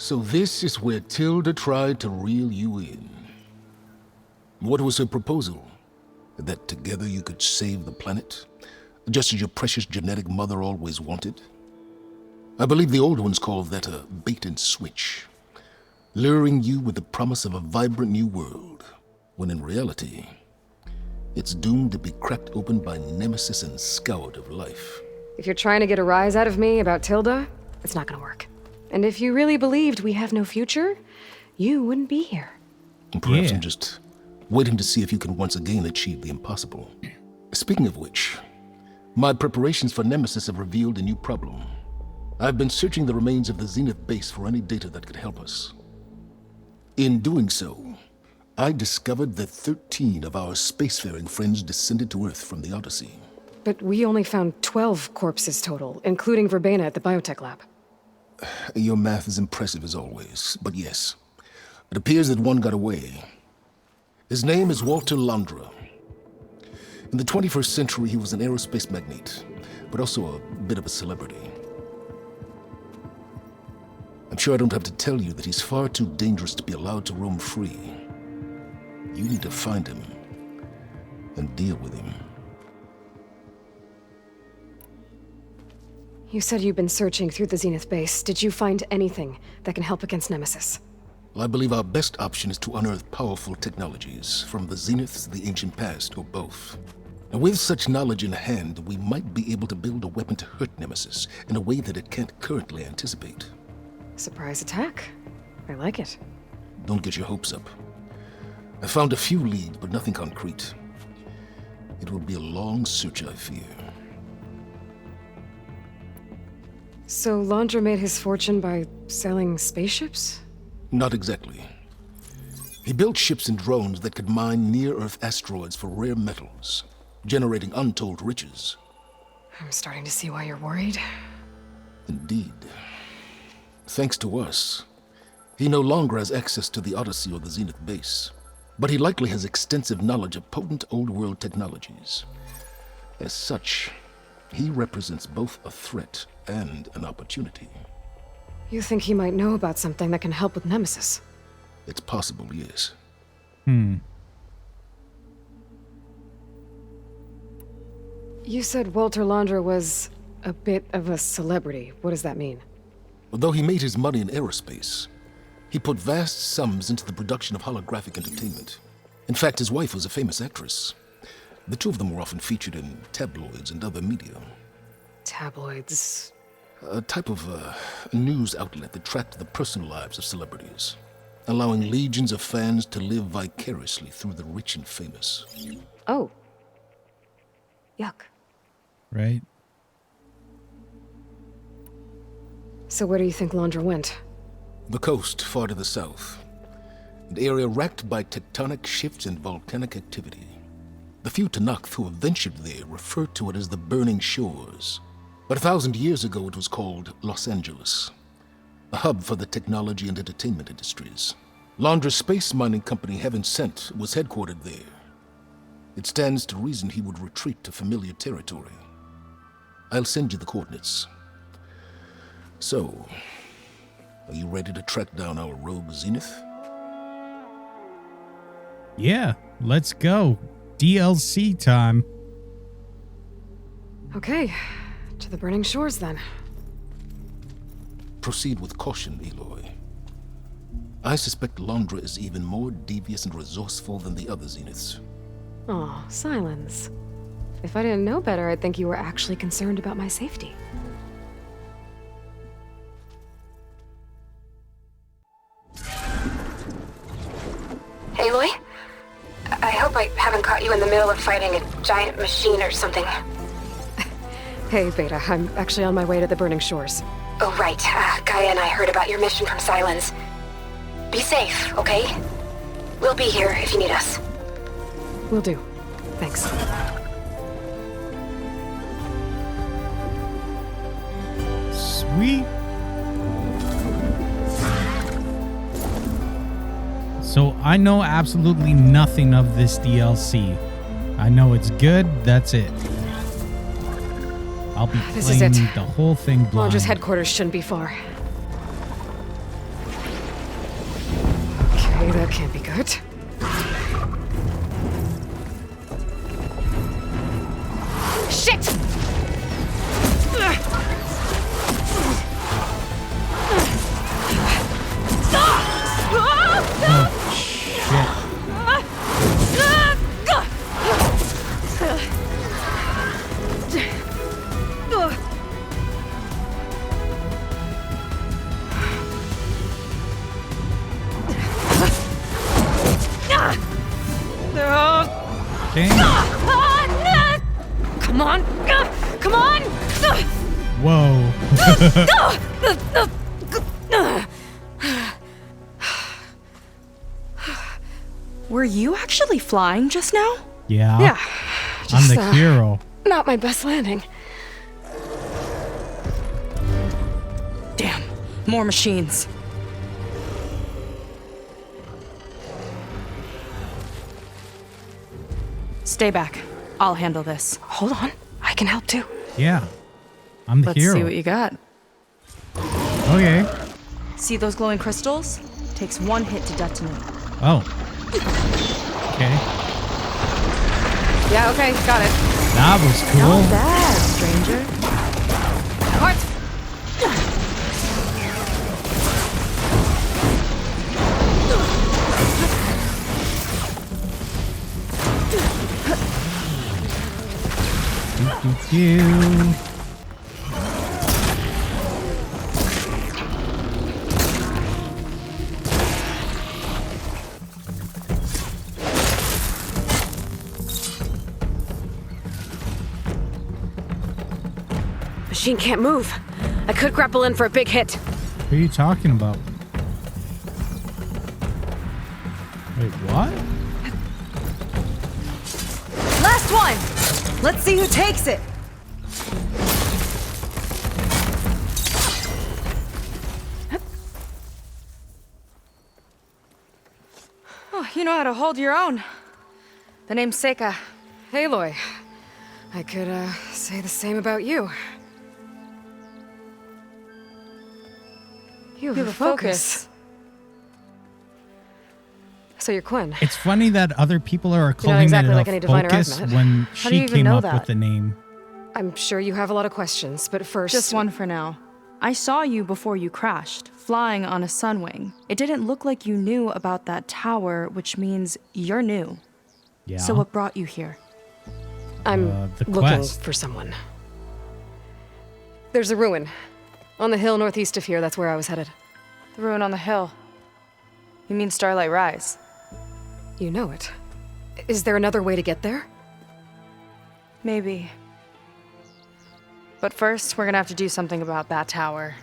So this is where Tilda tried to reel you in. What was her proposal? That together you could save the planet? Just as your precious genetic mother always wanted? I believe the old ones called that a bait and switch. Luring you with the promise of a vibrant new world, when in reality, it's doomed to be cracked open by nemesis and scoured of life. If you're trying to get a rise out of me about Tilda, it's not gonna work. And if you really believed we have no future, you wouldn't be here. And perhaps I'm just waiting to see if you can once again achieve the impossible. Speaking of which, my preparations for Nemesis have revealed a new problem. I've been searching the remains of the Zenith base for any data that could help us. In doing so, I discovered that 13 of our spacefaring friends descended to Earth from the Odyssey. But we only found 12 corpses total, including Verbena at the biotech lab. Your math is impressive as always, but yes, it appears that one got away. His name is Walter Londra. In the 21st century, he was an aerospace magnate, but also a bit of a celebrity. I'm sure I don't have to tell you that he's far too dangerous to be allowed to roam free. You need to find him and deal with him. You said you've been searching through the Zenith base. Did you find anything that can help against Nemesis? Well, I believe our best option is to unearth powerful technologies, from the Zeniths to the ancient past, or both. And with such knowledge in hand, we might be able to build a weapon to hurt Nemesis in a way that it can't currently anticipate. Surprise attack. I like it. Don't get your hopes up. I found a few leads, but nothing concrete. It will be a long search, I fear. So Londra made his fortune by selling spaceships? Not exactly. He built ships and drones that could mine near-Earth asteroids for rare metals, generating untold riches. I'm starting to see why you're worried. Indeed. Thanks to us, he no longer has access to the Odyssey or the Zenith base, but he likely has extensive knowledge of potent old-world technologies. As such, he represents both a threat and an opportunity. You think he might know about something that can help with Nemesis? It's possible, yes. You said Walter Londra was a bit of a celebrity. What does that mean? Although he made his money in aerospace, he put vast sums into the production of holographic entertainment. In fact, his wife was a famous actress. The two of them were often featured in tabloids and other media. Tabloids? A type of news outlet that tracked the personal lives of celebrities, allowing legions of fans to live vicariously through the rich and famous. Oh. Yuck. Right. So where do you think Londra went? The coast, far to the south. An area racked by tectonic shifts and volcanic activity. The few Tanakh who have ventured there refer to it as the Burning Shores. But 1,000 years ago it was called Los Angeles, a hub for the technology and entertainment industries. Londra's space mining company, Heaven Sent, was headquartered there. It stands to reason he would retreat to familiar territory. I'll send you the coordinates. So, are you ready to track down our rogue Zenith? Yeah, let's go. DLC time. Okay, to the Burning Shores then. Proceed with caution, Eloy. I suspect Londra is even more devious and resourceful than the other Zeniths. Aw, Silence. If I didn't know better, I'd think you were actually concerned about my safety. Aloy? I hope I haven't caught you in the middle of fighting a giant machine or something. Hey, Beta, I'm actually on my way to the Burning Shores. Oh, right. Gaia and I heard about your mission from Silence. Be safe, okay? We'll be here if you need us. Will do. Thanks. Sweet. So I know absolutely nothing of this DLC. I know it's good, that's it. I'll be This is playing it. the whole thing blind. Londra's headquarters shouldn't be far. That can't be good. Shit! Come on! Come on! Whoa. Were you actually flying just now? Yeah. Yeah. I'm Just, the hero. Not my best landing. Damn, more machines. Stay back. I'll handle this. Hold on. I can help too. Yeah. I'm the Let's hero. see what you got. Okay. See those glowing crystals? Takes one hit to detonate. Oh. Okay. Yeah, okay, got it. That was cool. Not bad, stranger. Hearts! Do. Machine can't move. I could grapple in for a big hit. What are you talking about? Wait, what? Last one! Let's see who takes it! Oh, you know how to hold your own. The name's Seika. Aloy. I could, say the same about you. You have a focus. So you're Quinn. It's funny that other people are calling exactly it like a any diviner I've focus met. when How do you she even came know up that? with the name. I'm sure you have a lot of questions, but first... Just one for now. I saw you before you crashed, flying on a sunwing. It didn't look like you knew about that tower, which means you're new. Yeah. So what brought you here? I'm the looking quest. for someone. There's a ruin. On the hill northeast of here, that's where I was headed. The ruin on the hill. You mean Starlight Rise? You know it. Is there another way to get there? Maybe. But first, we're gonna have to do something about that tower.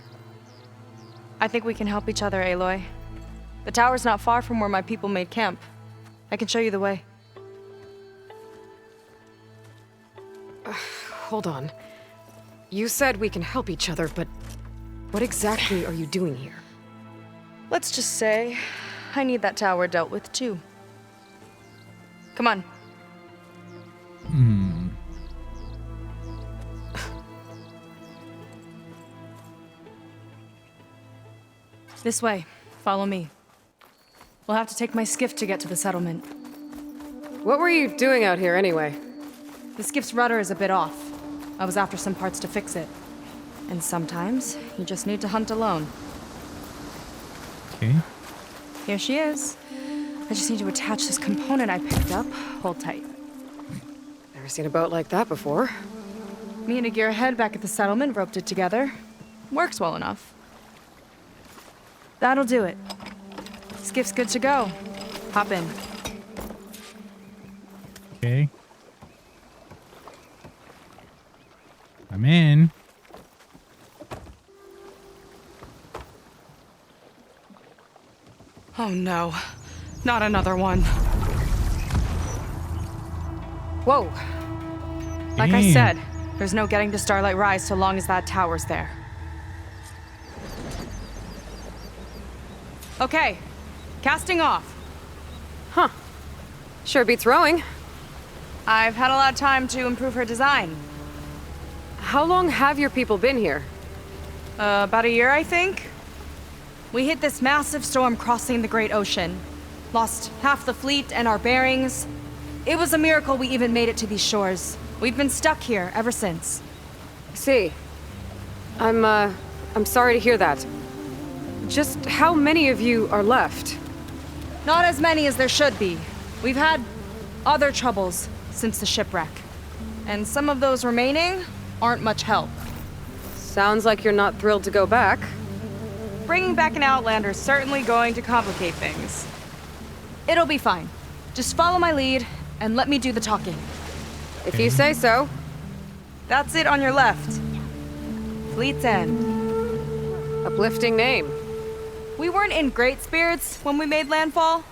I think we can help each other, Aloy. The tower's not far from where my people made camp. I can show you the way. Hold on. You said we can help each other, but what exactly are you doing here? Let's just say, I need that tower dealt with too. Come on. This way. Follow me. We'll have to take my skiff to get to the settlement. What were you doing out here anyway? The skiff's rudder is a bit off. I was after some parts to fix it. And sometimes, you just need to hunt alone. Okay. Here she is. I just need to attach this component I picked up. Hold tight. Never seen a boat like that before. Me and a gearhead back at the settlement roped it together. Works well enough. That'll do it. Skiff's good to go. Hop in. Okay. I'm in. Oh no. Not another one. Whoa. Like I Damn. said, there's no getting to Starlight Rise so long as that tower's there. Okay. Casting off. Huh. Sure beats rowing. I've had a lot of time to improve her design. How long have your people been here? About a year, I think. We hit this massive storm crossing the Great Ocean. Lost half the fleet and our bearings. It was a miracle we even made it to these shores. We've been stuck here ever since. See, I'm sorry to hear that. Just how many of you are left? Not as many as there should be. We've had other troubles since the shipwreck. And some of those remaining aren't much help. Sounds like you're not thrilled to go back. Bringing back an Outlander is certainly going to complicate things. It'll be fine. Just follow my lead and let me do the talking. If you say so. That's it on your left. Fleet's End. Uplifting name. We weren't in great spirits when we made landfall.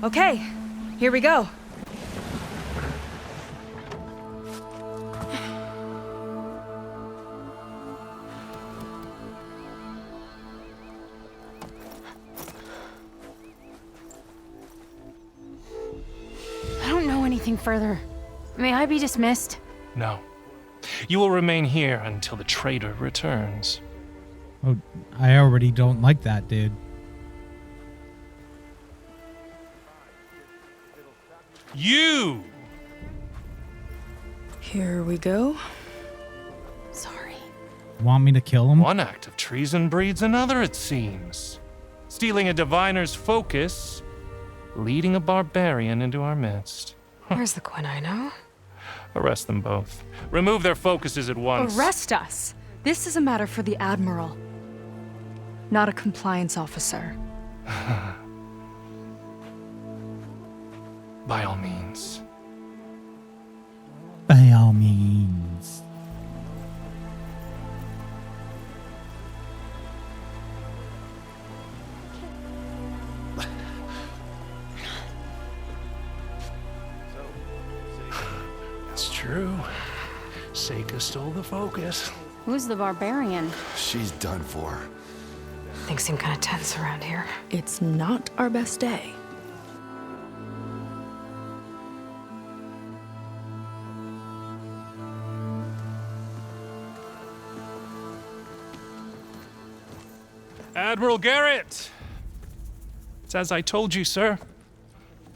Okay, here we go. I don't know anything further. May I be dismissed? No. You will remain here until the traitor returns. Oh, I already don't like that, dude. You! Here we go. Sorry. Want me to kill him? One act of treason breeds another, it seems. Stealing a diviner's focus, leading a barbarian into our midst. Where's the quinino? Arrest them both. Remove their focuses at once. Arrest us. This is a matter for the Admiral, not a compliance officer. By all means. By all means. It's true. Seika stole the focus. Who's the barbarian? She's done for. Things seem kind of tense around here. It's not our best day. Admiral Garrett! It's as I told you, sir.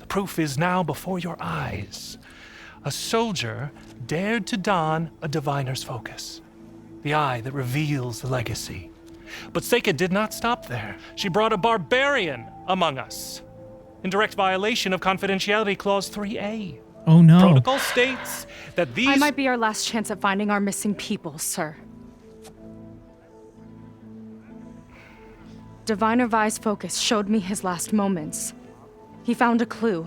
The proof is now before your eyes. A soldier dared to don a diviner's focus, the eye that reveals the legacy. But Seika did not stop there. She brought a barbarian among us, in direct violation of Confidentiality Clause 3A. Oh no. Protocol states that these... I might be our last chance at finding our missing people, sir. Diviner Vi's focus showed me his last moments. He found a clue.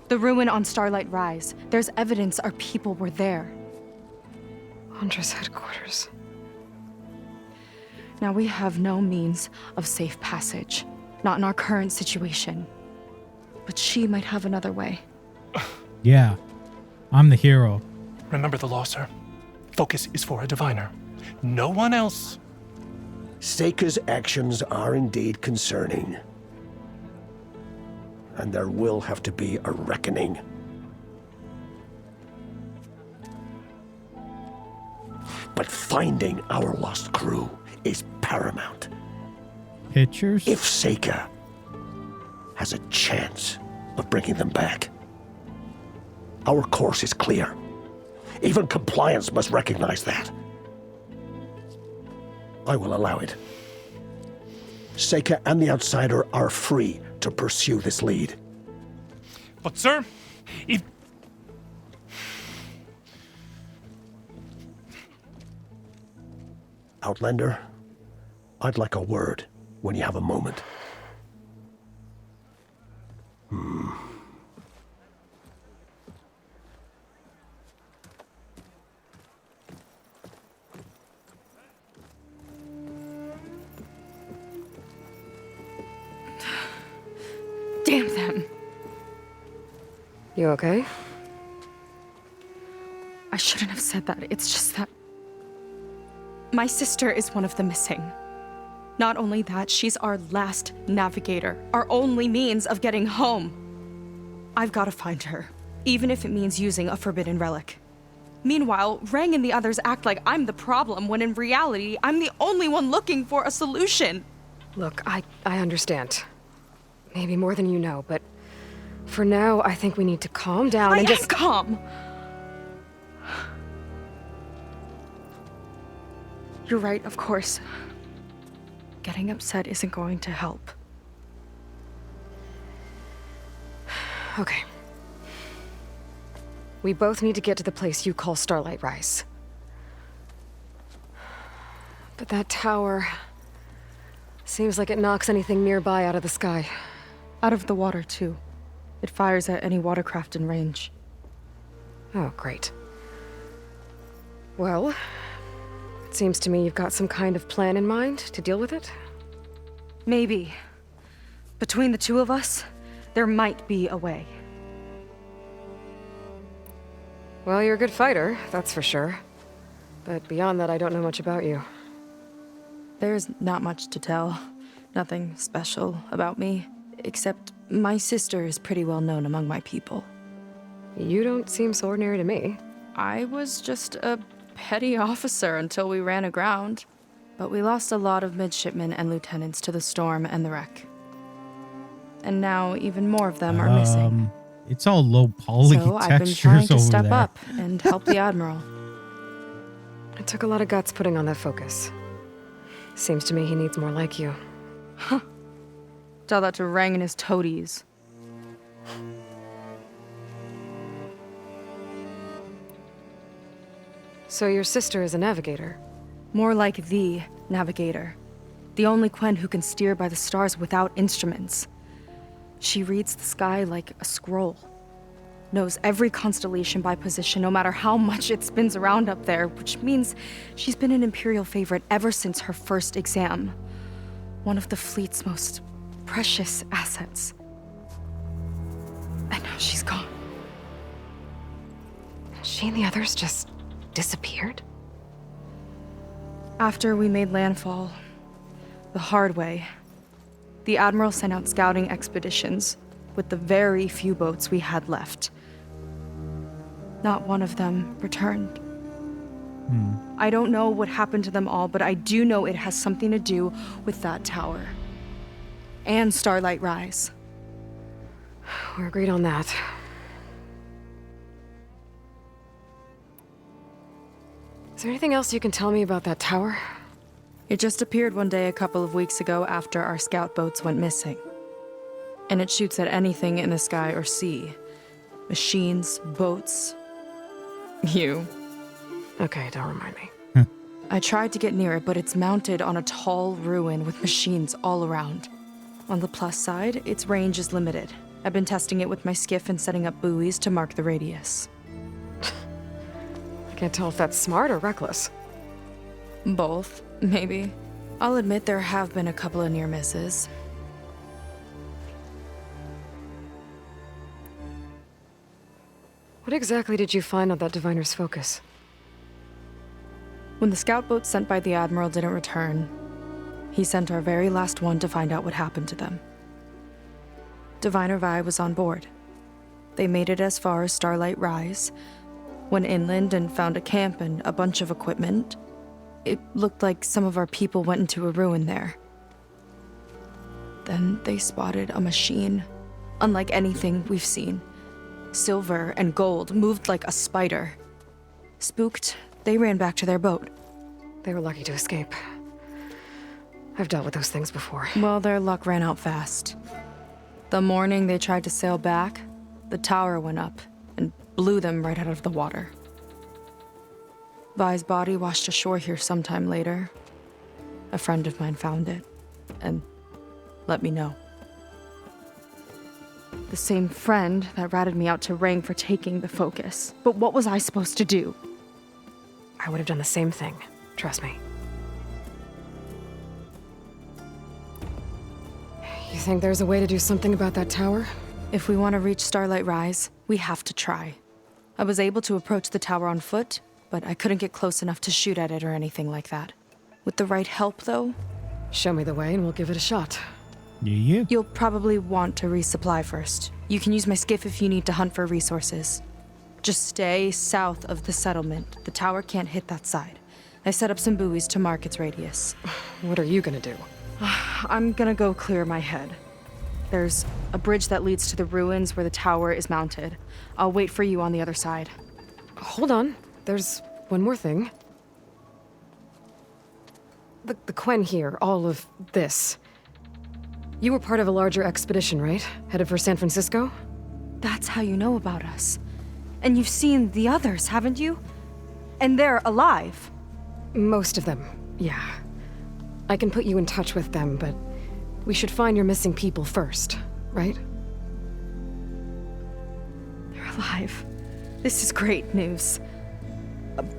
The ruin on Starlight Rise. There's evidence our people were there. Huntress headquarters. Now we have no means of safe passage. Not in our current situation. But she might have another way. Yeah. I'm the hero. Remember the law, sir. Focus is for a diviner. No one else. Seika's actions are indeed concerning. And there will have to be a reckoning. But finding our lost crew is paramount. Pictures? If Seika has a chance of bringing them back, our course is clear. Even compliance must recognize that. I will allow it. Seika and the Outsider are free to pursue this lead. But, sir, if... Outlander, I'd like a word when you have a moment. Damn them. You okay? I shouldn't have said that. It's just that my sister is one of the missing. Not only that, she's our last navigator, our only means of getting home. I've got to find her, even if it means using a forbidden relic. Meanwhile, Rang and the others act like I'm the problem, when in reality, I'm the only one looking for a solution. Look, I understand. Maybe more than you know, but for now, I think we need to calm down and just... calm! You're right, of course. Getting upset isn't going to help. Okay. We both need to get to the place you call Starlight Rise. But that tower... seems like it knocks anything nearby out of the sky. Out of the water, too. It fires at any watercraft in range. Oh, great. Well, it seems to me you've got some kind of plan in mind to deal with it. Maybe. Between the two of us, there might be a way. Well, you're a good fighter, that's for sure. But beyond that, I don't know much about you. There's not much to tell. Nothing special about me. Except my sister is pretty well known among my people. You don't seem so ordinary to me. I was just a petty officer until we ran aground. But we lost a lot of midshipmen and lieutenants to the storm and the wreck. And now even more of them are missing. It's all low poly So textures I've been trying to over step there. up and help the Admiral. It took a lot of guts putting on that focus. Seems to me he needs more like you. Tell that to Rang and his toadies. So your sister is a navigator? More like the navigator. The only Quen who can steer by the stars without instruments. She reads the sky like a scroll. Knows every constellation by position, no matter how much it spins around up there, which means she's been an Imperial favorite ever since her first exam. One of the fleet's most precious assets. And now she's gone. She and the others just disappeared? After we made landfall, the hard way, the Admiral sent out scouting expeditions with the very few boats we had left. Not one of them returned. I don't know what happened to them all, but I do know it has something to do with that tower. And Starlight Rise. We're agreed on that. Is there anything else you can tell me about that tower? It just appeared one day a couple of weeks ago after our scout boats went missing. And it shoots at anything in the sky or sea. Machines, boats. You. Okay, don't remind me. I tried to get near it, but it's mounted on a tall ruin with machines all around. On the plus side, its range is limited. I've been testing it with my skiff and setting up buoys to mark the radius. I can't tell if that's smart or reckless. Both, maybe. I'll admit there have been a couple of near misses. What exactly did you find on that diviner's focus? When the scout boat sent by the Admiral didn't return, he sent our very last one to find out what happened to them. Diviner Vi was on board. They made it as far as Starlight Rise, went inland and found a camp and a bunch of equipment. It looked like some of our people went into a ruin there. Then they spotted a machine, unlike anything we've seen. Silver and gold, moved like a spider. Spooked, they ran back to their boat. They were lucky to escape. I've dealt with those things before. Well, their luck ran out fast. The morning they tried to sail back, the tower went up and blew them right out of the water. Vi's body washed ashore here sometime later. A friend of mine found it and let me know. The same friend that ratted me out to Rang for taking the focus. But what was I supposed to do? I would have done the same thing. Trust me. You think there's a way to do something about that tower? If we want to reach Starlight Rise, we have to try. I was able to approach the tower on foot, but I couldn't get close enough to shoot at it or anything like that. With the right help, though, Show me the way and we'll give it a shot. Yeah. you'll probably want to resupply first. You can use my skiff if you need to hunt for resources. Just stay south of the settlement. The tower can't hit that side. I set up some buoys to mark its radius. What are you gonna do? I'm gonna go clear my head. There's a bridge that leads to the ruins where the tower is mounted. I'll wait for you on the other side. Hold on. There's one more thing. The Quen here, all of this. You were part of a larger expedition, right? Headed for San Francisco? That's how you know about us. And you've seen the others, haven't you? And they're alive. Most of them, yeah. I can put you in touch with them, but we should find your missing people first, right? They're alive. This is great news.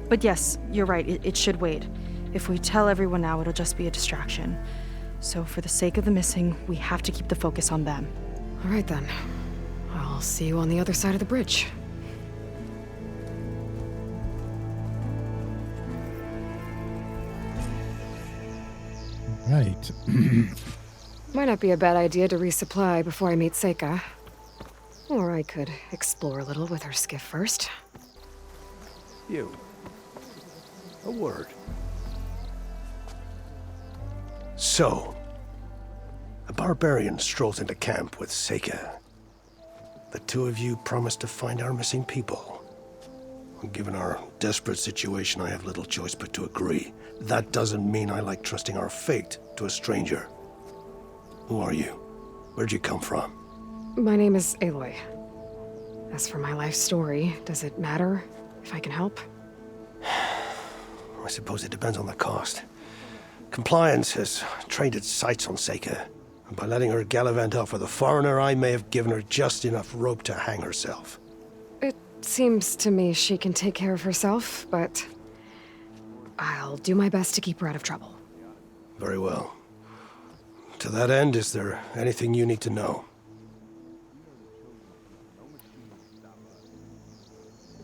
But yes, you're right, it should wait. If we tell everyone now, it'll just be a distraction. So for the sake of the missing, we have to keep the focus on them. All right then. I'll see you on the other side of the bridge. Right. Might not be a bad idea to resupply before I meet Seika. Or I could explore a little with her skiff first. You. A word. So, a barbarian strolls into camp with Seika. The two of you promised to find our missing people. Given our desperate situation, I have little choice but to agree. That doesn't mean I like trusting our fate to a stranger. Who are you? Where'd you come from? My name is Aloy. As for my life story, does it matter if I can help? I suppose it depends on the cost. Compliance has trained its sights on Seika, and by letting her gallivant off with a foreigner, I may have given her just enough rope to hang herself. It seems to me she can take care of herself, but I'll do my best to keep her out of trouble. Very well. To that end, is there anything you need to know?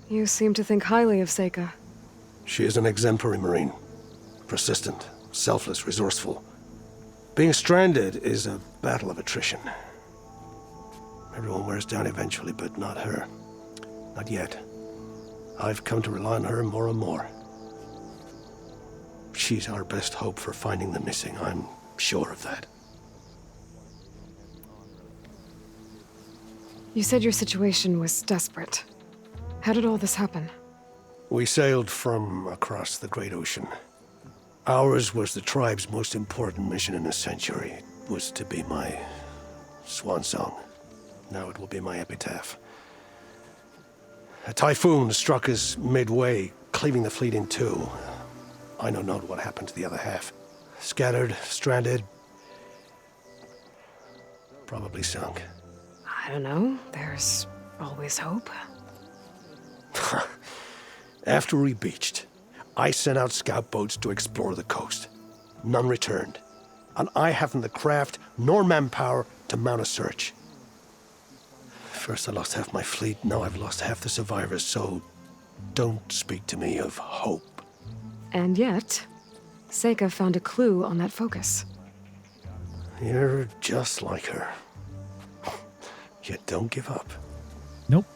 You seem to think highly of Seika. She is an exemplary Marine. Persistent, selfless, resourceful. Being stranded is a battle of attrition. Everyone wears down eventually, but not her. Not yet. I've come to rely on her more and more. She's our best hope for finding the missing, I'm sure of that. You said your situation was desperate. How did all this happen? We sailed from across the Great Ocean. Ours was the tribe's most important mission in a century. It was to be my swan song. Now it will be my epitaph. A typhoon struck us midway, cleaving the fleet in two. I know not what happened to the other half. Scattered, stranded, probably sunk. I don't know. There's always hope. After we beached, I sent out scout boats to explore the coast. None returned. And I haven't the craft nor manpower to mount a search. First I lost half my fleet, now I've lost half the survivors, so don't speak to me of hope. And yet, Seika found a clue on that focus. You're just like her. You don't give up. Nope.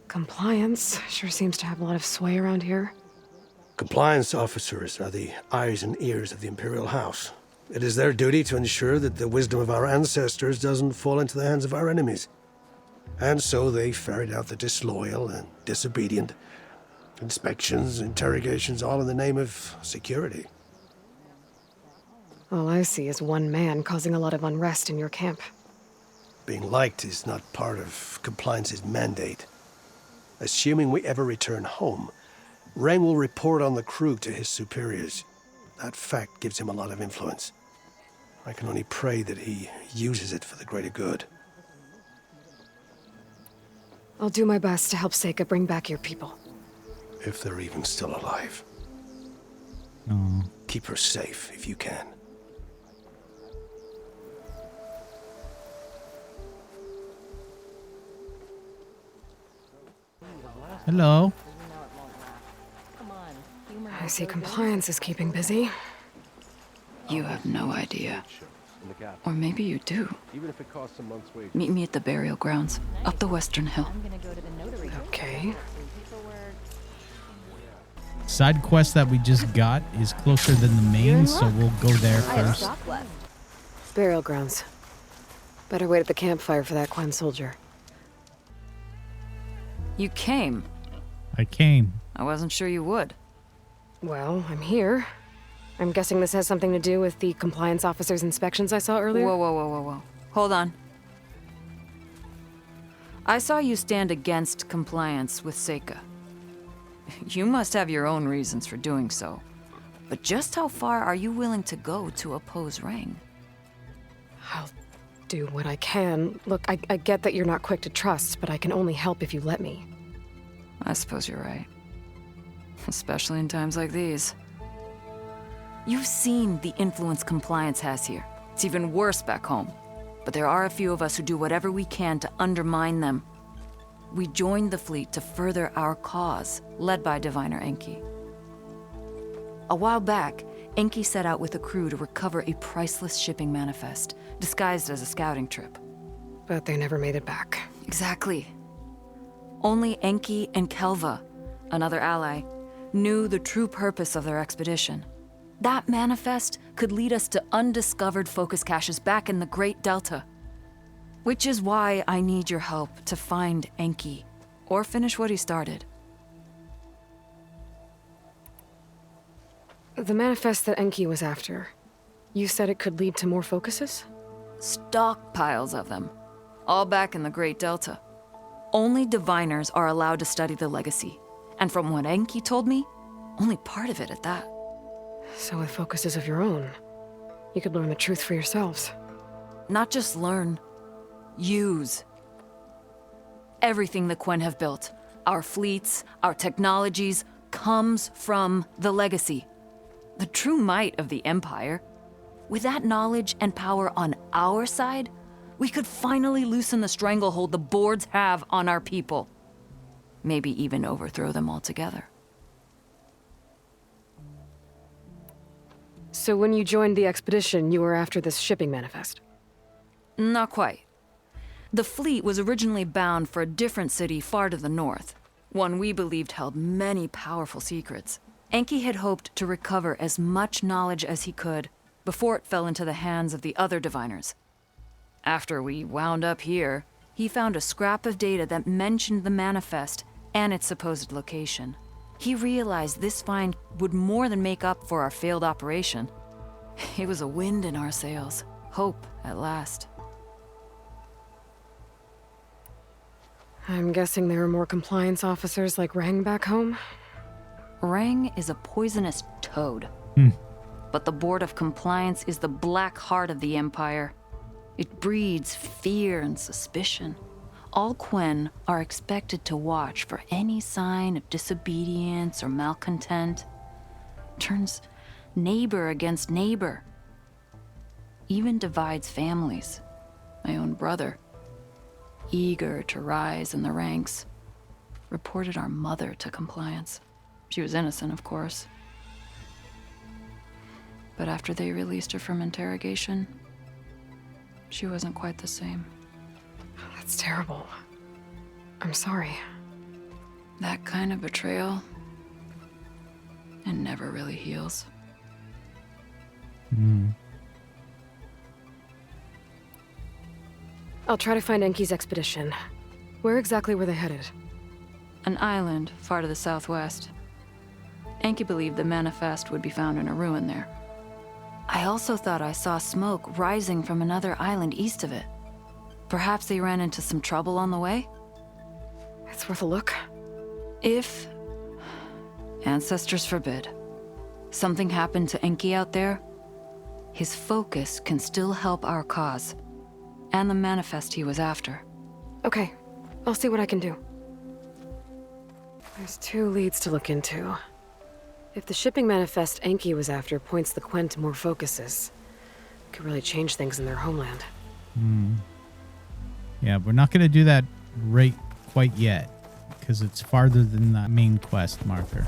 Compliance sure seems to have a lot of sway around here. Compliance officers are the eyes and ears of the Imperial House. It is their duty to ensure that the wisdom of our ancestors doesn't fall into the hands of our enemies. And so they ferret out the disloyal and disobedient. Inspections, interrogations, all in the name of security. All I see is one man causing a lot of unrest in your camp. Being liked is not part of Compliance's mandate. Assuming we ever return home, Rang will report on the crew to his superiors. That fact gives him a lot of influence. I can only pray that he uses it for the greater good. I'll do my best to help Seika bring back your people. If they're even still alive. Oh. Keep her safe if you can. Hello. I see Compliance is keeping busy. You have no idea. Or maybe you do. Meet me at the burial grounds, up the Western Hill. Okay. Side quest that we just got is closer than the main, so we'll go there first. Burial grounds. Better wait at the campfire for that Quen soldier. You came. I came. I wasn't sure you would. Well, I'm here. I'm guessing this has something to do with the compliance officer's inspections I saw earlier? Whoa. Hold on. I saw you stand against compliance with Seika. You must have your own reasons for doing so. But just how far are you willing to go to oppose Rang? I'll do what I can. Look, I get that you're not quick to trust, but I can only help if you let me. I suppose you're right. Especially in times like these. You've seen the influence compliance has here. It's even worse back home. But there are a few of us who do whatever we can to undermine them. We joined the fleet to further our cause, led by Diviner Enki. A while back, Enki set out with a crew to recover a priceless shipping manifest, disguised as a scouting trip. But they never made it back. Exactly. Only Enki and Kelva, another ally, knew the true purpose of their expedition. That manifest could lead us to undiscovered focus caches back in the Great Delta. Which is why I need your help to find Enki, or finish what he started. The manifest that Enki was after, you said it could lead to more focuses? Stockpiles of them, all back in the Great Delta. Only diviners are allowed to study the legacy, and from what Enki told me, only part of it at that. So with focuses of your own, you could learn the truth for yourselves. Not just learn, use. Everything the Quen have built, our fleets, our technologies, comes from the legacy. The true might of the Empire. With that knowledge and power on our side, we could finally loosen the stranglehold the boards have on our people. Maybe even overthrow them altogether. So when you joined the expedition, you were after this shipping manifest? Not quite. The fleet was originally bound for a different city far to the north, one we believed held many powerful secrets. Enki had hoped to recover as much knowledge as he could before it fell into the hands of the other diviners. After we wound up here, he found a scrap of data that mentioned the manifest and its supposed location. He realized this find would more than make up for our failed operation. It was a wind in our sails. Hope, at last. I'm guessing there are more compliance officers like Rang back home? Rang is a poisonous toad. But the Board of Compliance is the black heart of the Empire. It breeds fear and suspicion. All Quen are expected to watch for any sign of disobedience or malcontent. Turns neighbor against neighbor. Even divides families. My own brother, eager to rise in the ranks, reported our mother to compliance. She was innocent, of course. But after they released her from interrogation, she wasn't quite the same. That's terrible. I'm sorry. That kind of betrayal, it never really heals. I'll try to find Enki's expedition. Where exactly were they headed? An island far to the southwest. Enki believed the manifest would be found in a ruin there. I also thought I saw smoke rising from another island east of it. Perhaps they ran into some trouble on the way? It's worth a look. If, ancestors forbid, something happened to Enki out there, his focus can still help our cause, and the manifest he was after. Okay, I'll see what I can do. There's 2 leads to look into. If the shipping manifest Enki was after points the Quen to more focuses, it could really change things in their homeland. Yeah, we're not going to do that right quite yet, because it's farther than the main quest marker.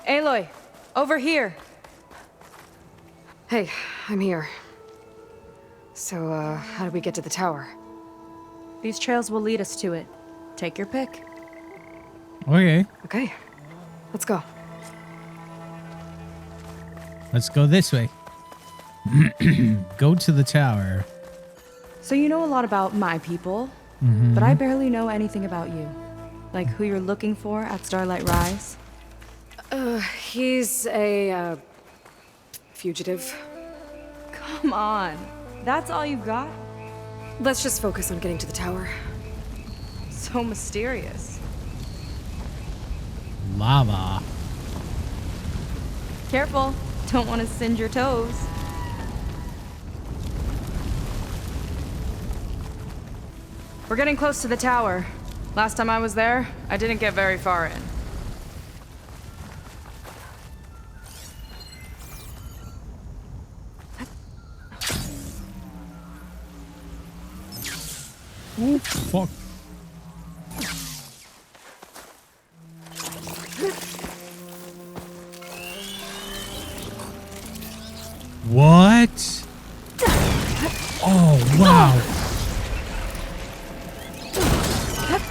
Aloy, over here. Hey, I'm here. So, how do we get to the tower? These trails will lead us to it. Take your pick. Okay. Okay, let's go. Let's go this way. Go to the tower. So you know a lot about my people, but I barely know anything about you. Like who you're looking for at Starlight Rise. He's a, fugitive. Come on. That's all you've got? Let's just focus on getting to the tower. So mysterious. Lava. Careful. Don't want to singe your toes. We're getting close to the tower. Last time I was there, I didn't get very far in. Oh, fuck. What? Oh, wow.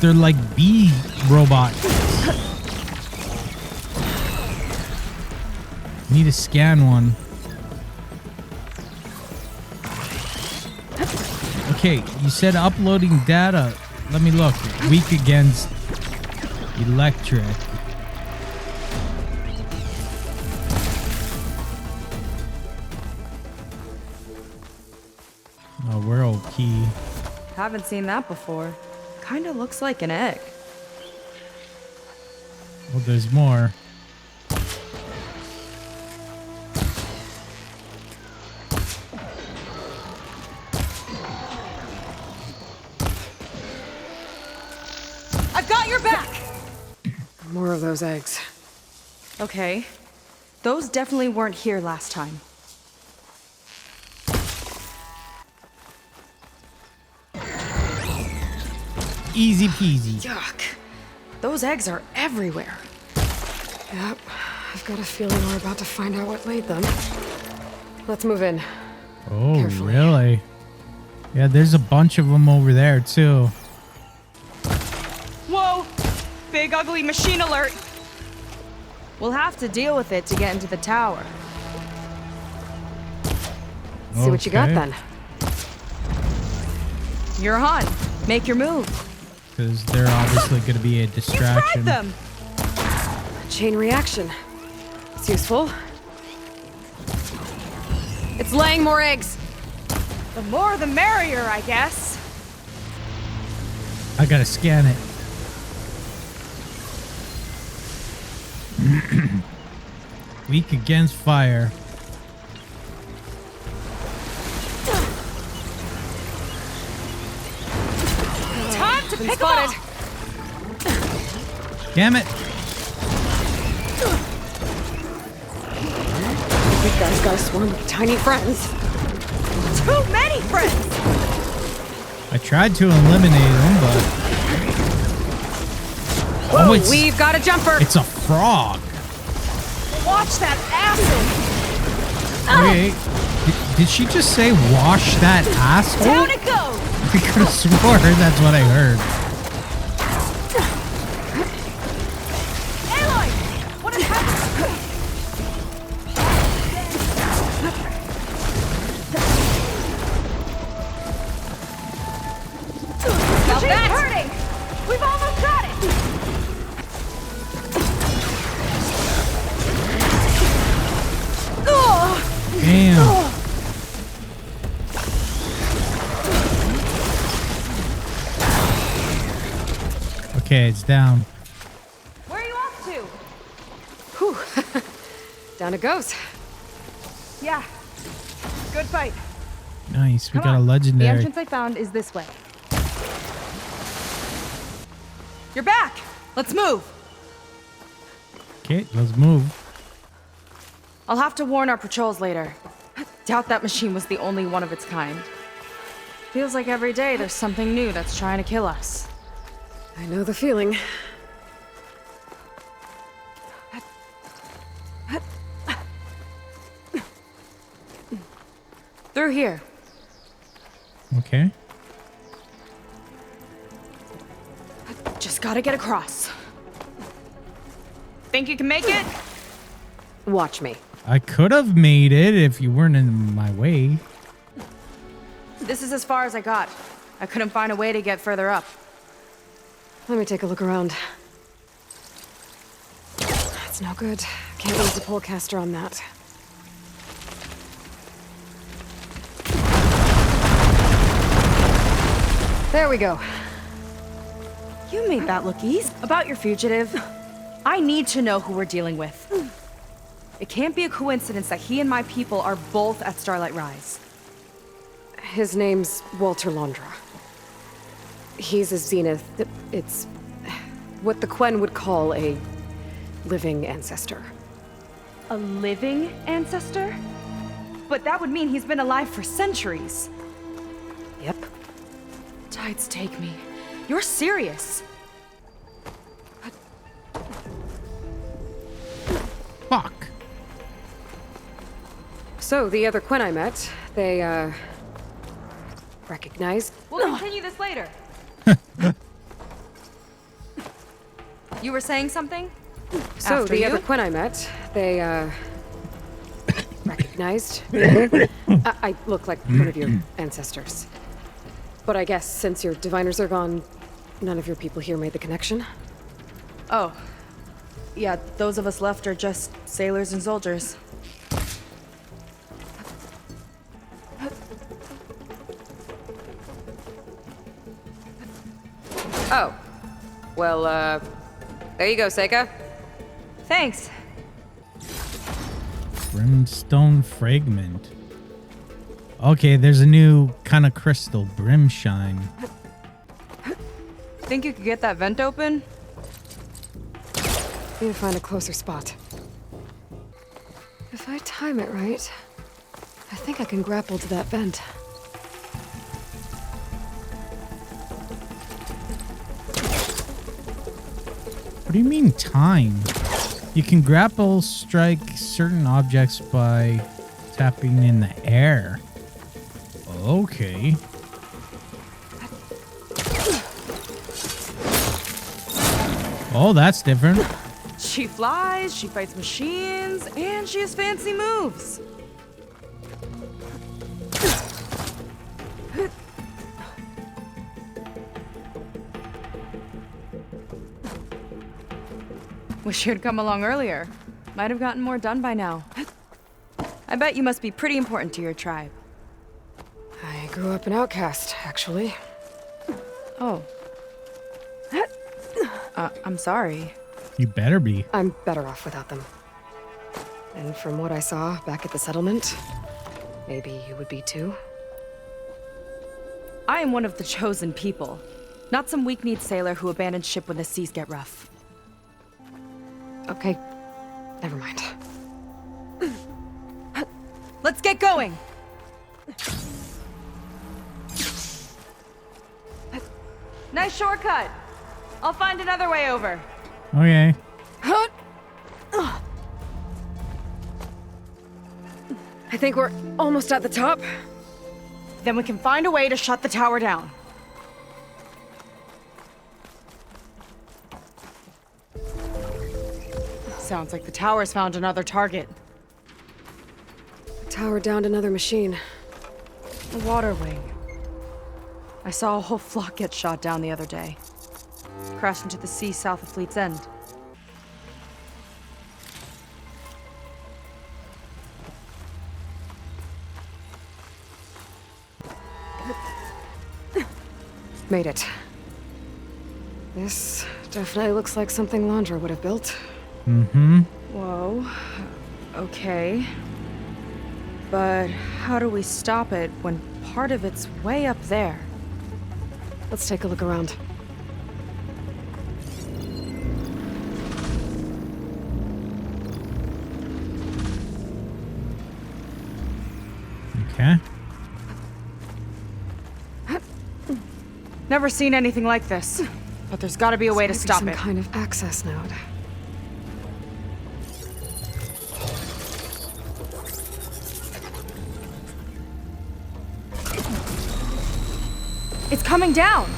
They're like bee robots. Need to scan one. Okay, you said uploading data. Let me look. Weak against electric. Oh, we're okay. Haven't seen that before. Kinda looks like an egg. Well, there's more. I've got your back! More of those eggs. Okay. Those definitely weren't here last time. Easy peasy. Yuck. Those eggs are everywhere. Yep, I've got a feeling we're about to find out what laid them. Let's move in. Oh, Carefully. really? Yeah, there's a bunch of them over there, too. Whoa! Big ugly machine alert! We'll have to deal with it to get into the tower. See what you got Okay. then. You're on. Make your move. Because they're obviously going to be a You distraction. fragged them! Chain reaction. It's useful. It's laying more eggs. The more the merrier, I guess. I got to scan it. Weak against fire. Time to pick 'em Spotted. off! Damn it. Big guy's got a swarm of tiny friends. Too many friends! I tried to eliminate them, but... Oh, We've got a jumper. it's a frog. Watch that acid! Okay. Did she just say wash that asshole? Down it goes! I could have swore that's what I heard. Aloy! What has happened? Now that's hurting! We've almost got it! Damn. Okay, it's down. Where are you off to? Whew. Down it goes. Yeah. Good fight. Nice. We Come got a on. The legendary. entrance I found is this way. You're back! Let's move! Okay, let's move. I'll have to warn our patrols later. Doubt that machine was the only one of its kind. Feels like every day there's something new that's trying to kill us. I know the feeling. Through here. Okay. Just gotta get across. Think you can make it? Watch me. I could have made it if you weren't in my way. This is as far as I got. I couldn't find a way to get further up. Let me take a look around. That's no good. Can't use the polecaster on that. There we go. You made that look easy. About your fugitive, I need to know who we're dealing with. It can't be a coincidence that he and my people are both at Starlight Rise. His name's Walter Londra. He's a Zenith. It's what the Quen would call a living ancestor. A living ancestor? But that would mean he's been alive for centuries. Yep. Tides take me. You're serious. Fuck. So, the other Quen I met, they, recognized... We'll continue this later. You were saying something? So, After the you? other Quen I met, they, recognized... I look like one of your ancestors. But I guess since your diviners are gone, none of your people here made the connection? Oh. Yeah, those of us left are just sailors and soldiers. Oh. Well, there you go, Seika. Thanks. Brimstone fragment. Okay, there's a new kind of crystal, Brimshine. Think you could get that vent open? Need to find a closer spot. If I time it right, I think I can grapple to that vent. What do you mean time? You can grapple strike certain objects by tapping in the air. Okay. Oh, that's different. She flies, she fights machines, and she has fancy moves. Wish you'd come along earlier. Might have gotten more done by now. I bet you must be pretty important to your tribe. I grew up an outcast, actually. Oh. I'm sorry. You better be. I'm better off without them. And from what I saw back at the settlement, maybe you would be too. I am one of the chosen people, not some weak-kneed sailor who abandons ship when the seas get rough. Okay, never mind. Let's get going! Nice shortcut! I'll find another way over. Okay. I think we're almost at the top. Then we can find a way to shut the tower down. Sounds like the tower's found another target. The tower downed another machine. A water wing. I saw a whole flock get shot down the other day. Crashed into the sea south of Fleet's End. Made it. This definitely looks like something Londra would have built. Mm-hmm. Whoa. Okay. But how do we stop it when part of it's way up there? Let's take a look around. Okay. Never seen anything like this. But there's gotta be a way to stop Some it. kind of access node. It's coming down!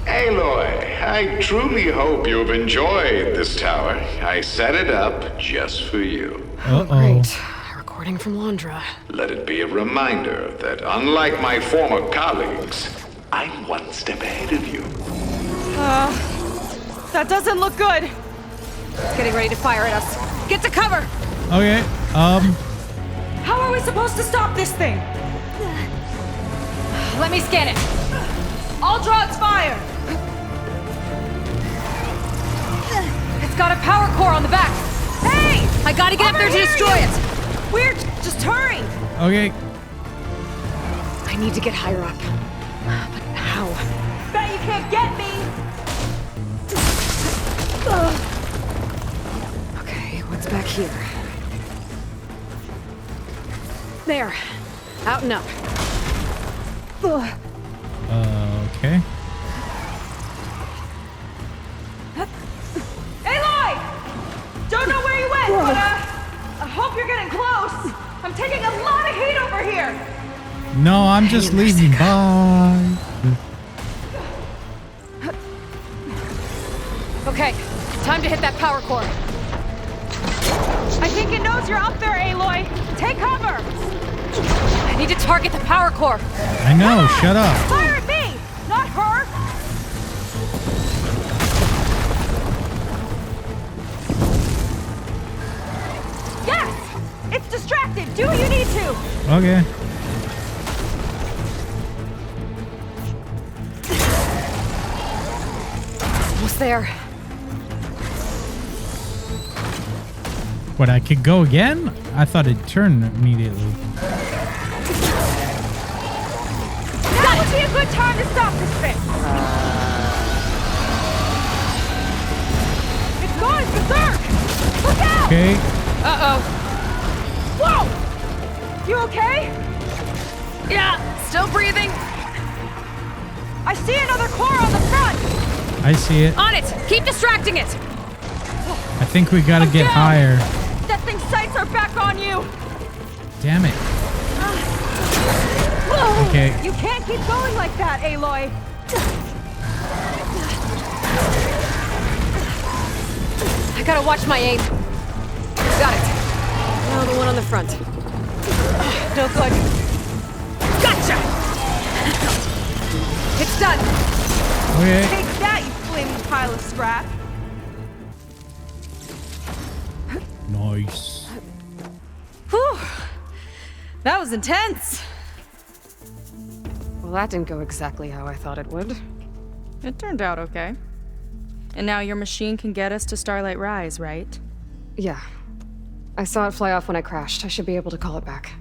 Aloy, I truly hope you've enjoyed this tower. I set it up just for you. Great. Recording from Londra. Let it be a reminder that unlike my former colleagues, I'm one step ahead of you. That doesn't look good. It's getting ready to fire at us. Get to cover! Okay, How are we supposed to stop this thing? Let me scan it. All drugs fire! It's got a power core on the back. Hey! I gotta get up there to destroy it. We're just hurry! okay. I need to get higher up. But how? Bet you can't get me! Okay, what's back here? There. Out and up. Okay. Aloy! Don't know where you went, but I hope you're getting close. I'm taking a lot of heat over here. No, I'm just leaving. Bye. Okay, time to hit that power core. I think it knows you're up there, Aloy. Take cover. I need to target the power core. I know, shut up. Fire at me, not her. Yes! It's distracted. Do what you need to. Okay. Almost there. What, I could go again? I thought it'd turn immediately. That would be a good time to stop this thing. It's going berserk. Look out! Okay. Uh-oh. Whoa! You okay? Yeah, still breathing. I see another core on the front. I see it. On it. Keep distracting it. I think we gotta get higher. That thing's sights are back on you. Damn it. Okay. You can't keep going like that, Aloy. I gotta watch my aim. Got it. Now the one on the front. No good. Gotcha! It's done. Okay. Take that, you flaming pile of scrap. Nice. Whew. That was intense. Well, that didn't go exactly how I thought it would. It turned out okay. And now your machine can get us to Starlight Rise, right? Yeah. I saw it fly off when I crashed. I should be able to call it back.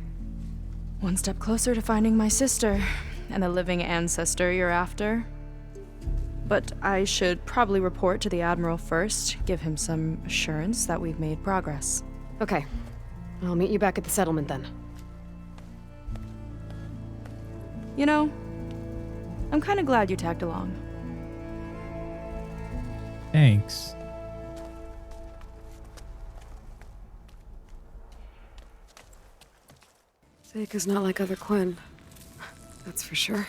One step closer to finding my sister and the living ancestor you're after. But I should probably report to the Admiral first, give him some assurance that we've made progress. Okay. I'll meet you back at the settlement then. You know, I'm kind of glad you tagged along. Thanks. Seika's not like other Quen. That's for sure.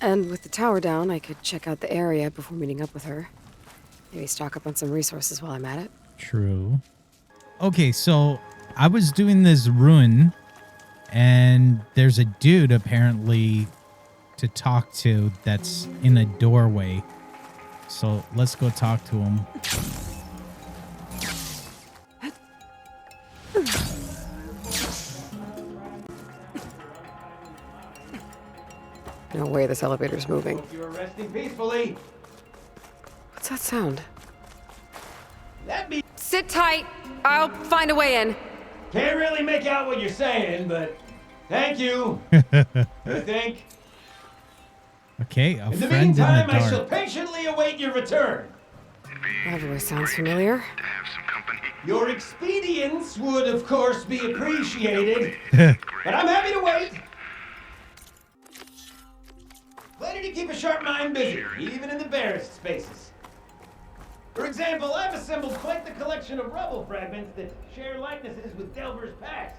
And with the tower down, I could check out the area before meeting up with her. Maybe stock up on some resources while I'm at it. True. Okay, so I was doing this run, and there's a dude apparently to talk to that's in a doorway. So let's go talk to him. No way this elevator's moving. You're resting peacefully. What's that sound? That be. Sit tight. I'll find a way in. Can't really make out what you're saying, but thank you. I think. Okay, a In the friend meantime, in the I dark. shall patiently await your return. That voice sounds familiar. Your expedience would, of course, be appreciated, but I'm happy to wait. Plenty to keep a sharp mind busy, even in the barest spaces. For example, I've assembled quite the collection of rubble fragments that share likenesses with Delver's past.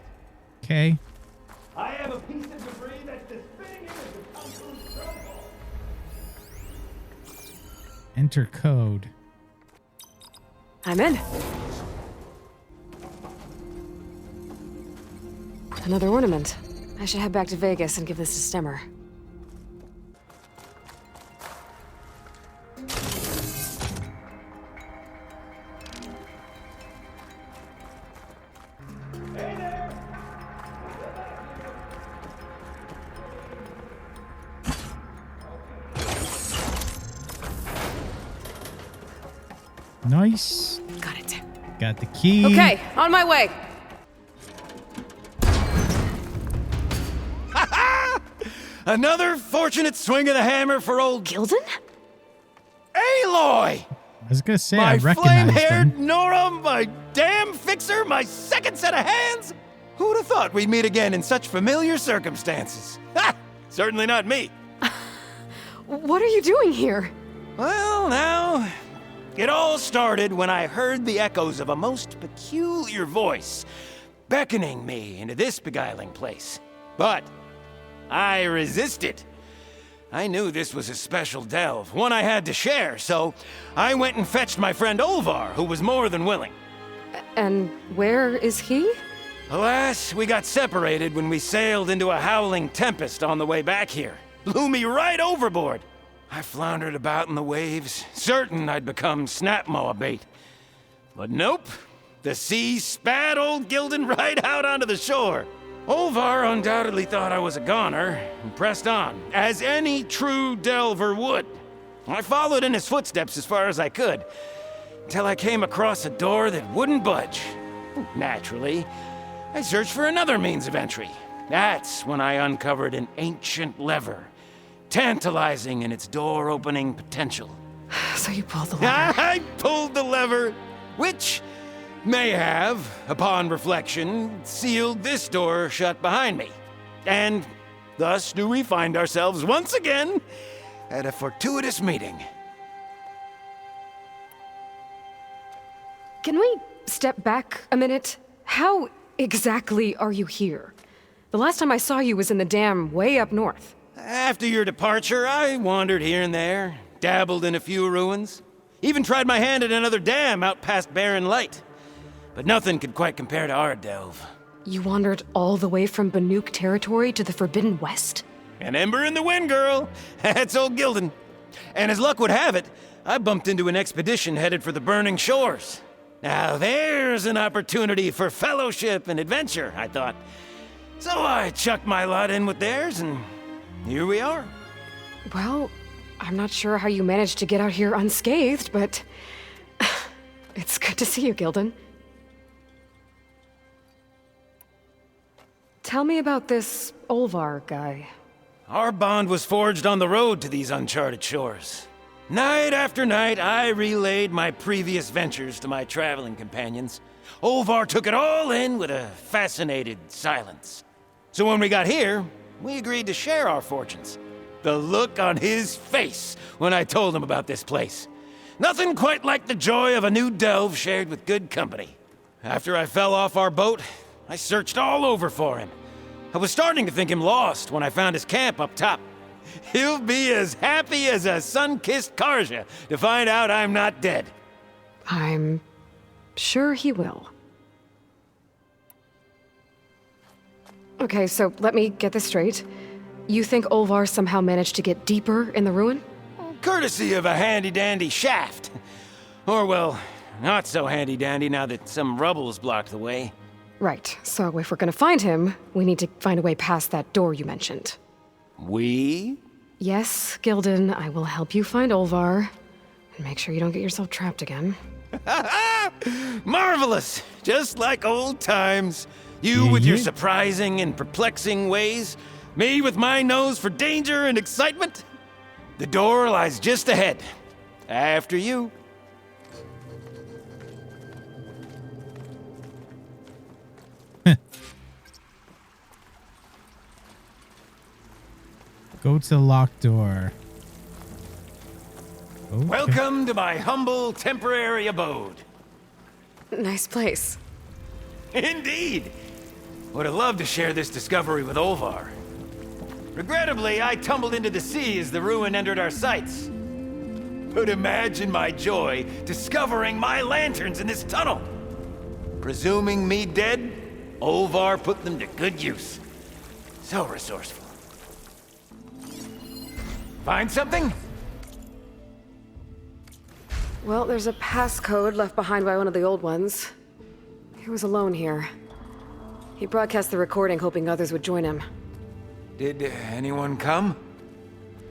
Okay. I have a piece of debris that's the spinning image of Kung Fu's protocol. Enter code. I'm in. Another ornament. I should head back to Vegas and give this to Stemmer. Nice. Got it. Got the key. Okay, on my way. Another fortunate swing of the hammer for old Gilden? Aloy! I was gonna say, My I recognized flame-haired him. Nora, my damn fixer, my second set of hands! Who'd have thought we'd meet again in such familiar circumstances? Ha! Certainly not me. What are you doing here? Well, now, it all started when I heard the echoes of a most peculiar voice beckoning me into this beguiling place. But I resisted. I knew this was a special delve, one I had to share, so I went and fetched my friend Olvar, who was more than willing. And where is he? Alas, we got separated when we sailed into a howling tempest on the way back here. Blew me right overboard. I floundered about in the waves, certain I'd become snapmaw bait. But nope, the sea spat old Gilden right out onto the shore. Olvar undoubtedly thought I was a goner and pressed on, as any true delver would. I followed in his footsteps as far as I could, until I came across a door that wouldn't budge. Naturally, I searched for another means of entry. That's when I uncovered an ancient lever, tantalizing in its door-opening potential. So you pulled the lever. I pulled the lever, which may have, upon reflection, sealed this door shut behind me. And thus do we find ourselves once again at a fortuitous meeting. Can we step back a minute? How exactly are you here? The last time I saw you was in the dam way up north. After your departure, I wandered here and there, dabbled in a few ruins, even tried my hand at another dam out past Barren Light. But nothing could quite compare to our delve. You wandered all the way from Banuk territory to the Forbidden West? An ember in the wind, girl. That's old Gilden. And as luck would have it, I bumped into an expedition headed for the burning shores. Now there's an opportunity for fellowship and adventure, I thought. So I chucked my lot in with theirs, and here we are. Well, I'm not sure how you managed to get out here unscathed, but it's good to see you, Gilden. Tell me about this Olvar guy. Our bond was forged on the road to these uncharted shores. Night after night, I relayed my previous ventures to my traveling companions. Olvar took it all in with a fascinated silence. So when we got here, we agreed to share our fortunes. The look on his face when I told him about this place. Nothing quite like the joy of a new delve shared with good company. After I fell off our boat, I searched all over for him. I was starting to think him lost when I found his camp up top. He'll be as happy as a sun-kissed Karja to find out I'm not dead. I'm sure he will. Okay, so let me get this straight. You think Olvar somehow managed to get deeper in the ruin? Courtesy of a handy-dandy shaft. Or, well, not so handy-dandy now that some rubble's blocked the way. Right, so if we're gonna find him, we need to find a way past that door you mentioned. We? Yes, Gilden, I will help you find Olvar. And make sure you don't get yourself trapped again. Marvelous! Just like old times. You with your surprising and perplexing ways. Me with my nose for danger and excitement. The door lies just ahead. After you. Go to the locked door. Okay. Welcome to my humble temporary abode. Nice place. Indeed. Would have loved to share this discovery with Olvar. Regrettably, I tumbled into the sea as the ruin entered our sights. could imagine my joy discovering my lanterns in this tunnel. Presuming me dead, Olvar put them to good use. So resourceful. Find something? Well, there's a passcode left behind by one of the old ones. He was alone here. He broadcast the recording, hoping others would join him. Did anyone come?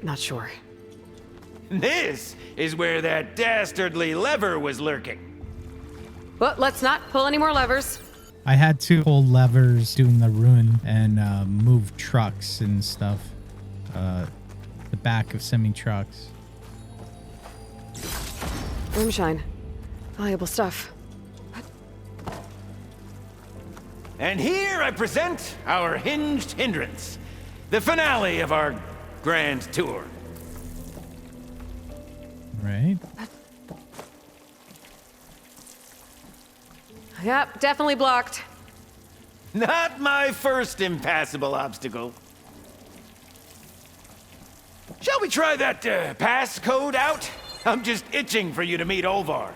Not sure. This is where that dastardly lever was lurking. But let's not pull any more levers. I had to pull levers doing the ruin and move trucks and stuff. The back of semi-trucks. Moonshine. Valuable stuff. And here I present our hinged hindrance. The finale of our grand tour. Right. Yep, definitely blocked. Not my first impassable obstacle. Shall we try that passcode out? I'm just itching for you to meet Olvar.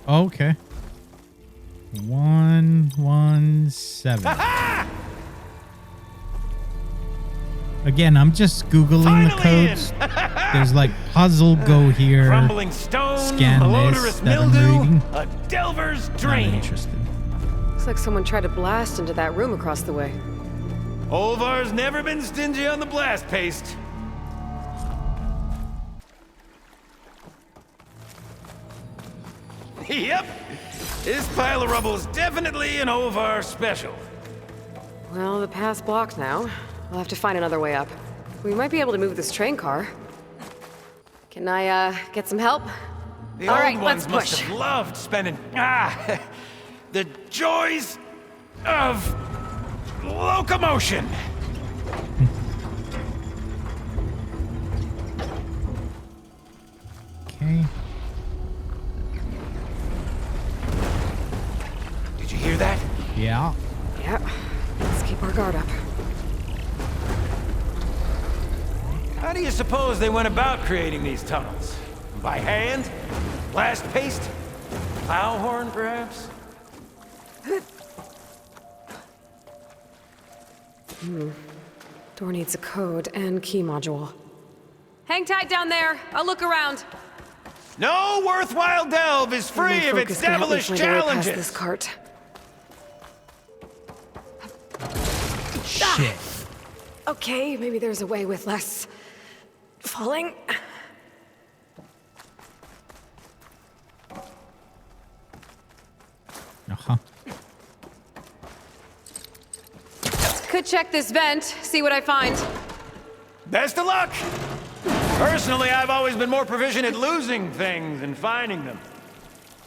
Okay. 117. Ha-ha! Again, I'm just Googling Finally the codes. There's like puzzle, go here, Crumbling stone, scan a this odorous that I'm mildew, reading. a delver's Not dream. interested. Looks like someone tried to blast into that room across the way. Olvar's never been stingy on the blast paste. Yep, this pile of rubble's definitely an Olvar special. Well, the path's blocked now. We'll have to find another way up. We might be able to move this train car. Can I, get some help? The All old right, ones let's must push. have loved spending, the joys of locomotion. Okay. Did you hear that? Yeah. Yep. Let's keep our guard up. How do you suppose they went about creating these tunnels? By hand? Blast paste? Plow horn, perhaps? Door needs a code and key module. Hang tight down there. I'll look around. No worthwhile delve is free of its devilish challenges. This cart. Shit. Okay, maybe there's a way with less falling. Uh-huh. Could check this vent, see what I find. Best of luck! Personally, I've always been more proficient at losing things than finding them.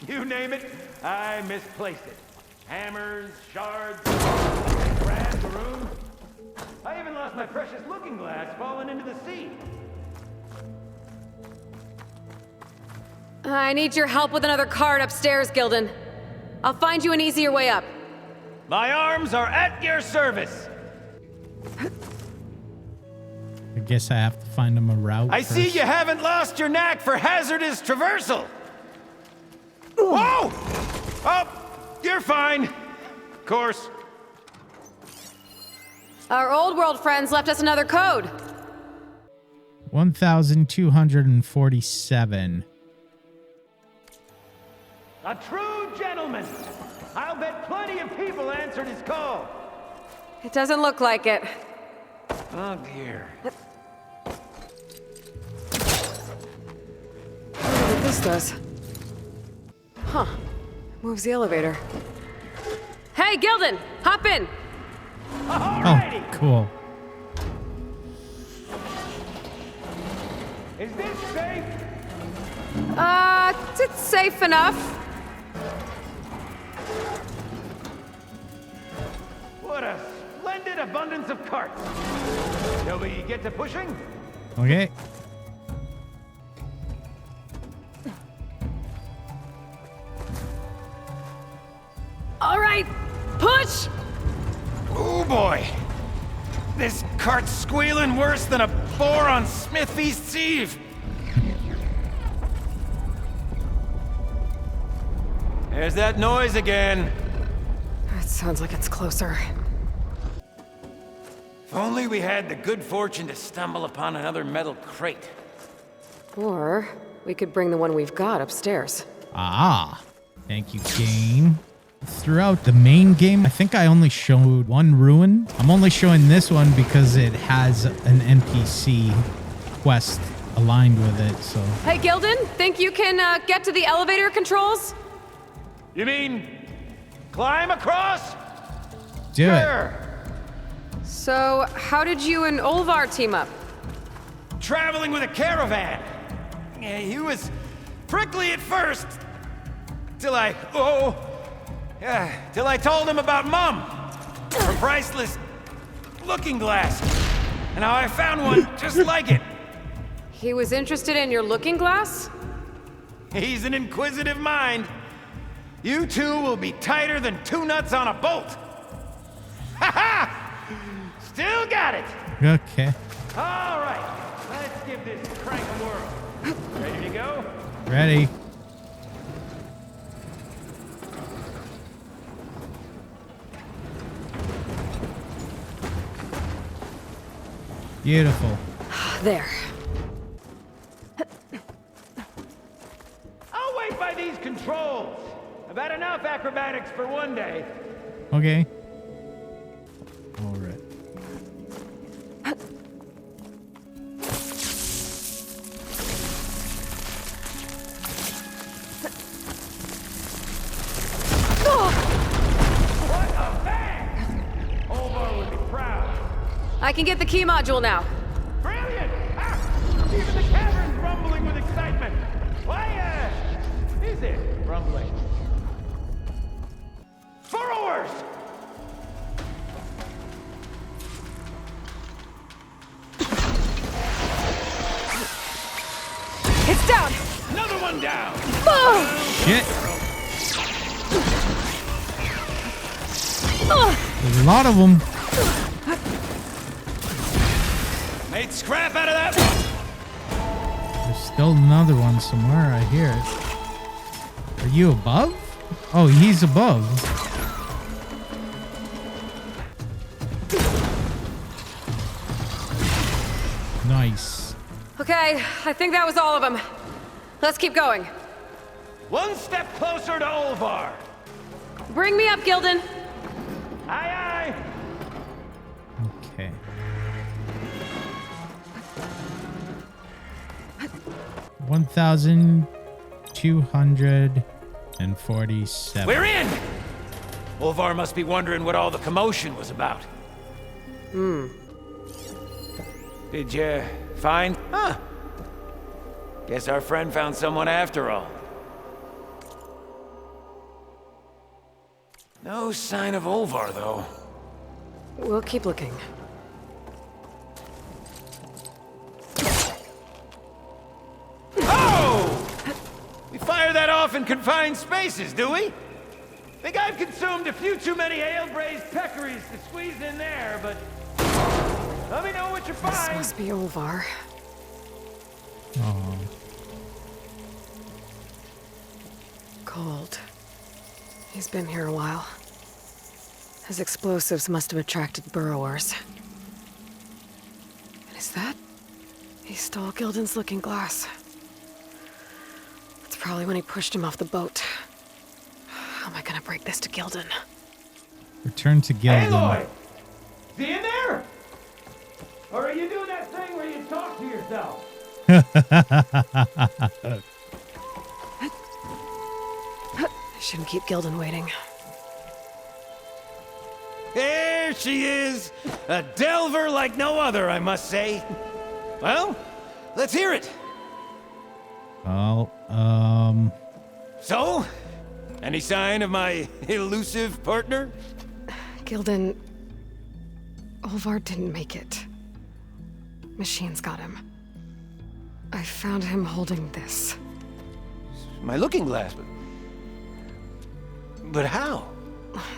You name it, I misplaced it. Hammers, shards, brass, maroon. I even lost my precious looking glass falling into the sea. I need your help with another cart upstairs, Gildan. I'll find you an easier way up. My arms are at your service. I guess I have to find him a route. I see first. you haven't lost your knack for hazardous traversal. Whoa! Oh, you're fine. Of course. Our old world friends left us another code. 1247. A true gentleman. I'll bet plenty of people answered his call. It doesn't look like it. Oh, dear. I wonder what this does. Huh. Moves the elevator. Hey, Gildan! Hop in! Alrighty. Oh, cool. Is this safe? It's safe enough. What a splendid abundance of carts. Shall we get to pushing? Okay. All right, push! Oh boy. This cart's squealing worse than a boar on Smith East Eve. There's that noise again. It sounds like it's closer. If only we had the good fortune to stumble upon another metal crate. Or we could bring the one we've got upstairs. Ah, thank you, game. Throughout the main game, I think I only showed one ruin. I'm only showing this one because it has an NPC quest aligned with it, so. Hey, Gildan, think you can get to the elevator controls? You mean climb across? Do Sure. So, how did you and Olvar team up? Traveling with a caravan. Yeah, he was prickly at first. Till I told him about Mum. Her priceless looking glass. And how I found one just like it. He was interested in your looking glass? He's an inquisitive mind. You two will be tighter than two nuts on a bolt. Ha ha! Still got it. Okay. All right, let's give this crank a whirl. Ready to go? Ready. Beautiful. There. I'll wait by these controls. I've had enough acrobatics for one day. Okay. All right. What a bang! Olvar would be proud. I can get the key module now. Brilliant! Ah, even the cavern's rumbling with excitement. Why, is it rumbling? Burrowers! It's down! Another one down! Shit. There's a lot of them. Made scrap out of that one! There's still another one somewhere. I hear it. Are you above? Oh, he's above. Nice. Okay, I think that was all of them. Let's keep going. One step closer to Olvar. Bring me up, Gildan. Aye, aye. Okay. $1,247. We're in! Olvar must be wondering what all the commotion was about. Did you find? Huh. Guess our friend found someone after all. No sign of Olvar, though. We'll keep looking. Oh! We fire that off in confined spaces, do we? Think I've consumed a few too many ale-braised peccaries to squeeze in there, but... Let me know what you This find. must be Olvar. Oh. Cold. He's been here a while. His explosives must have attracted burrowers. And is that? He stole Gildan's looking glass. That's probably when he pushed him off the boat. How am I gonna break this to Gildan? Return to Gildan. Aloy! Is he in there? Or are you doing that thing where you talk to yourself? I shouldn't keep Gildan waiting. There she is! A delver like no other, I must say. Well, let's hear it. Well, So, any sign of my elusive partner? Gildan... Olvar didn't make it. Machines got him. I found him holding this. My looking glass, but how?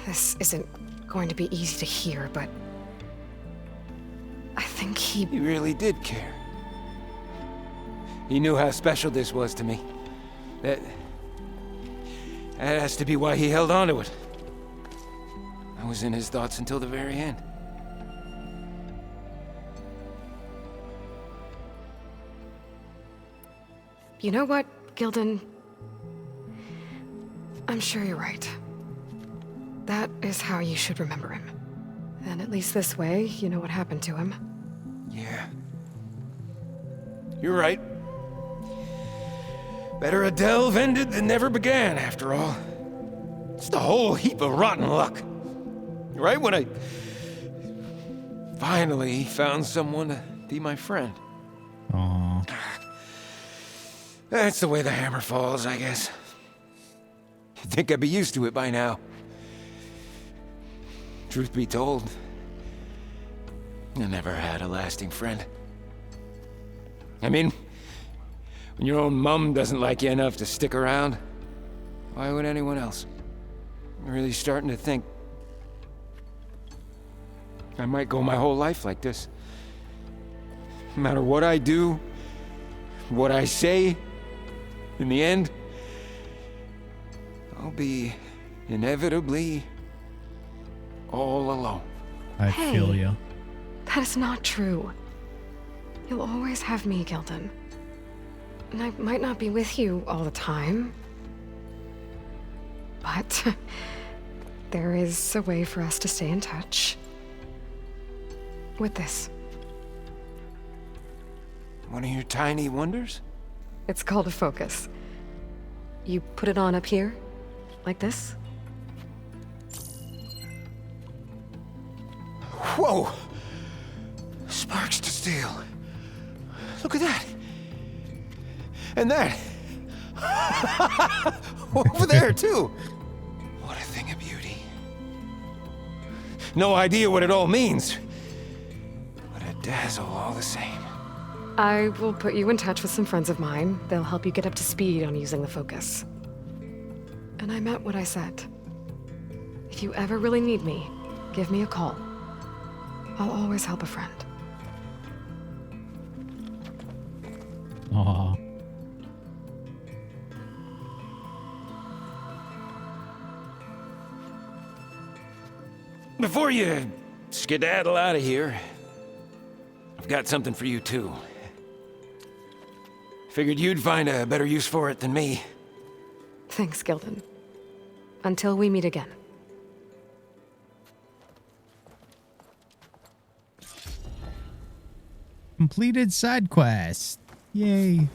This isn't going to be easy to hear, but... I think he... He really did care. He knew how special this was to me. That has to be why he held on to it. I was in his thoughts until the very end. You know what, Gildan? I'm sure you're right. That is how you should remember him. And at least this way, you know what happened to him. Yeah. You're right. Better a delve ended than never began, after all. Just a whole heap of rotten luck. Right when I finally found someone to be my friend. Aww. That's the way the hammer falls, I guess. You'd think I'd be used to it by now. Truth be told, I never had a lasting friend. I mean, when your own mum doesn't like you enough to stick around, why would anyone else? I'm really starting to think I might go my whole life like this. No matter what I do, what I say, in the end, I'll be inevitably all alone. I feel you. That is not true. You'll always have me, Gildan. And I might not be with you all the time. But there is a way for us to stay in touch. With this. One of your tiny wonders? It's called a focus. You put it on up here, like this. Whoa! Sparks to steel. Look at that. And that. Over there, too. What a thing of beauty. No idea what it all means. But a dazzle all the same. I will put you in touch with some friends of mine. They'll help you get up to speed on using the focus. And I meant what I said. If you ever really need me, give me a call. I'll always help a friend. Aw. Before you skedaddle out of here, I've got something for you, too. Figured you'd find a better use for it than me. Thanks, Gildan. Until we meet again. Completed side quest. Yay.